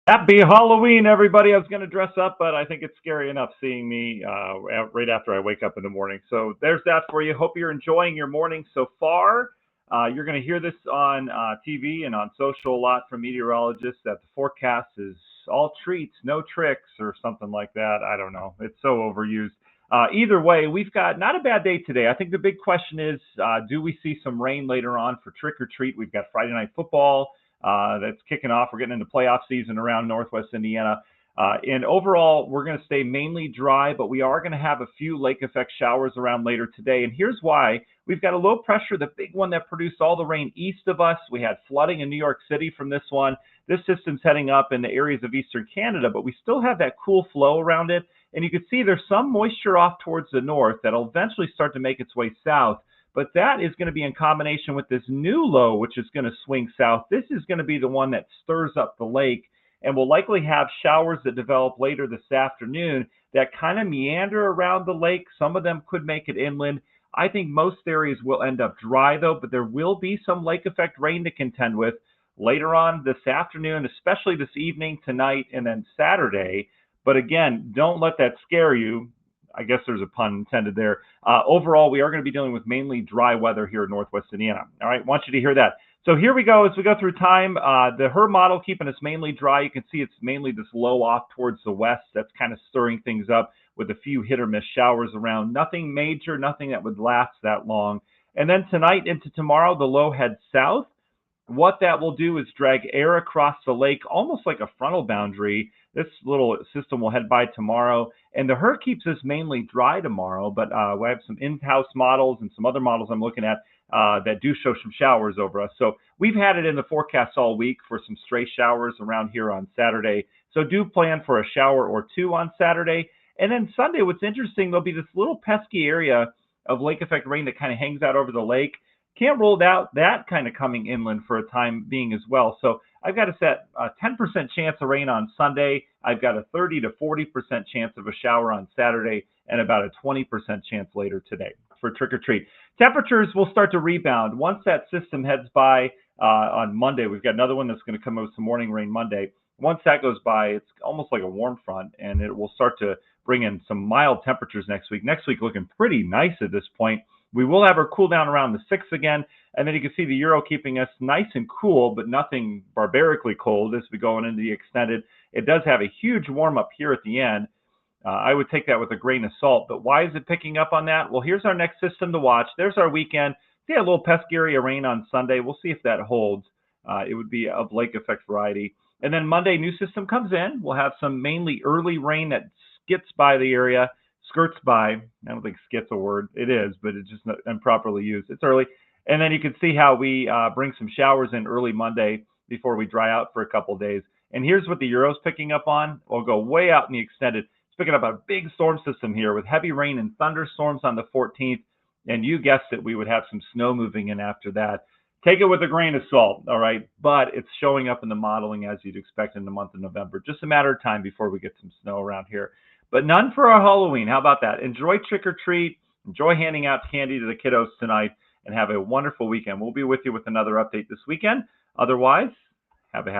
Happy Halloween, everybody. I was going to dress up, but I think it's scary enough seeing me right after I wake up in the morning. So there's that for you. Hope you're enjoying your morning so far. You're going to hear this on TV and on social a lot from meteorologists that the forecast is all treats, no tricks, or something like that. I don't know. It's so overused. Either way, we've got not a bad day today. I think the big question is, do we see some rain later on for trick or treat? We've got Friday night football that's kicking off. We're getting into playoff season around Northwest Indiana. And overall, we're going to stay mainly dry, but we are going to have a few lake effect showers around later today. And here's why. We've got a low pressure, the big one that produced all the rain east of us. We had flooding in New York City from this one. This system's heading up in the areas of eastern Canada, but we still have that cool flow around it. And you can see there's some moisture off towards the north that'll eventually start to make its way south. But that is going to be in combination with this new low, which is going to swing south. This is going to be the one that stirs up the lake and will likely have showers that develop later this afternoon that kind of meander around the lake. Some of them could make it inland. I think most areas will end up dry, though, but there will be some lake effect rain to contend with later on this afternoon, especially this evening, tonight, and then Saturday. But again, don't let that scare you. I guess there's a pun intended there. Overall, we are going to be dealing with mainly dry weather here in Northwest Indiana. All right, want you to hear that. So here we go as we go through time. The HER model keeping us mainly dry. You can see it's mainly this low off towards the west. That's kind of stirring things up with a few hit or miss showers around. Nothing major, nothing that would last that long. And then tonight into tomorrow, the low heads south. What that will do is drag air across the lake, almost like a frontal boundary. This little system will head by tomorrow, and the HER keeps us mainly dry tomorrow, but we have some in-house models and some other models I'm looking at that do show some showers over us. So we've had it in the forecast all week for some stray showers around here on Saturday. So do plan for a shower or two on Saturday. And then Sunday, what's interesting, there'll be this little pesky area of lake effect rain that kind of hangs out over the lake. Can't rule out that kind of coming inland for a time being as well. So I've got a set a 10% chance of rain on Sunday. I've got a 30 to 40% chance of a shower on Saturday and about a 20% chance later today for trick or treat. Temperatures will start to rebound once that system heads by on Monday. We've got another one that's going to come out with some morning rain Monday. Once that goes by, it's almost like a warm front, and it will start to bring in some mild temperatures next week. Next week looking pretty nice at this point. We will have our cool down around the 6th again, and then you can see the Euro keeping us nice and cool, but nothing barbarically cold as we go into the extended. It does have a huge warm up here at the end. I would take that with a grain of salt, but why is it picking up on that? Well, here's our next system to watch. There's our weekend. See a little pesky area rain on Sunday. We'll see if that holds. It would be of lake effect variety. And then Monday, new system comes in. We'll have some mainly early rain that skips by the area. Skirts by. I don't think skit's a word. It is, but it's just not improperly used. It's early. And then you can see how we bring some showers in early Monday before we dry out for a couple of days. And here's what the Euro's picking up on. We'll go way out in the extended. It's picking up a big storm system here with heavy rain and thunderstorms on the 14th. And you guessed it, we would have some snow moving in after that. Take it with a grain of salt, all right? But it's showing up in the modeling as you'd expect in the month of November. Just a matter of time before we get some snow around here. But none for our Halloween. How about that? Enjoy trick or treat. Enjoy handing out candy to the kiddos tonight, and have a wonderful weekend. We'll be with you with another update this weekend. Otherwise, have a happy